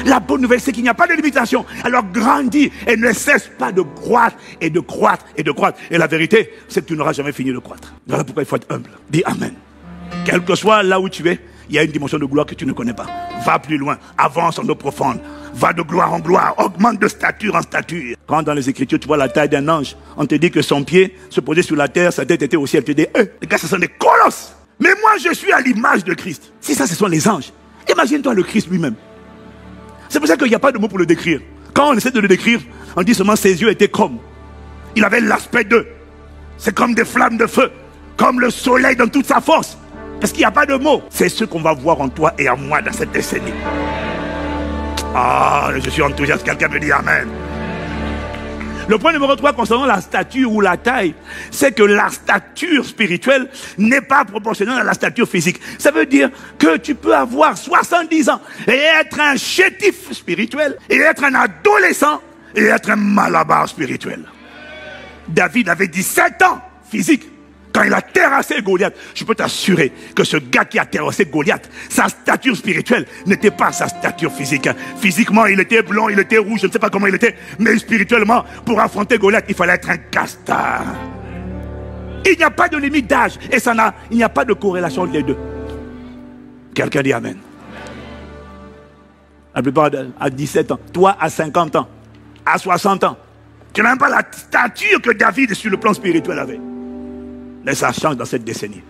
La bonne nouvelle, c'est qu'il n'y a pas de limitation. Alors grandis et ne cesse pas de croître et de croître et de croître. Et la vérité, c'est que tu n'auras jamais fini de croître. Voilà pourquoi il faut être humble. Dis Amen. Quel que soit là où tu es, il y a une dimension de gloire que tu ne connais pas. Va plus loin, avance en eau profonde. Va de gloire en gloire, augmente de stature en stature. Quand dans les Écritures, tu vois la taille d'un ange, on te dit que son pied se posait sur la terre, sa tête était au ciel. Tu te dis, les gars, ce sont des colosses. Mais moi, je suis à l'image de Christ. Si ça, ce sont les anges, imagine-toi le Christ lui-même. C'est pour ça qu'il n'y a pas de mots pour le décrire. Quand on essaie de le décrire, on dit seulement ses yeux étaient comme. Il avait l'aspect d'eux. C'est comme des flammes de feu, comme le soleil dans toute sa force. Parce qu'il n'y a pas de mots. C'est ce qu'on va voir en toi et en moi dans cette décennie. Ah, je suis enthousiaste. Quelqu'un me dit Amen. Le point numéro 3 concernant la stature ou la taille, c'est que la stature spirituelle n'est pas proportionnelle à la stature physique. Ça veut dire que tu peux avoir 70 ans et être un chétif spirituel, et être un adolescent et être un malabar spirituel. David avait 17 ans physique. Quand il a terrassé Goliath, je peux t'assurer que ce gars qui a terrassé Goliath, sa stature spirituelle n'était pas sa stature physique. Physiquement, il était blond, il était rouge, je ne sais pas comment il était, mais spirituellement, pour affronter Goliath, il fallait être un castard. Il n'y a pas de limite d'âge, et il n'y a pas de corrélation entre les deux. Quelqu'un dit Amen. La plupart à 17 ans, toi à 50 ans, à 60 ans, tu n'as même pas la stature que David sur le plan spirituel avait. Mais ça change dans cette décennie.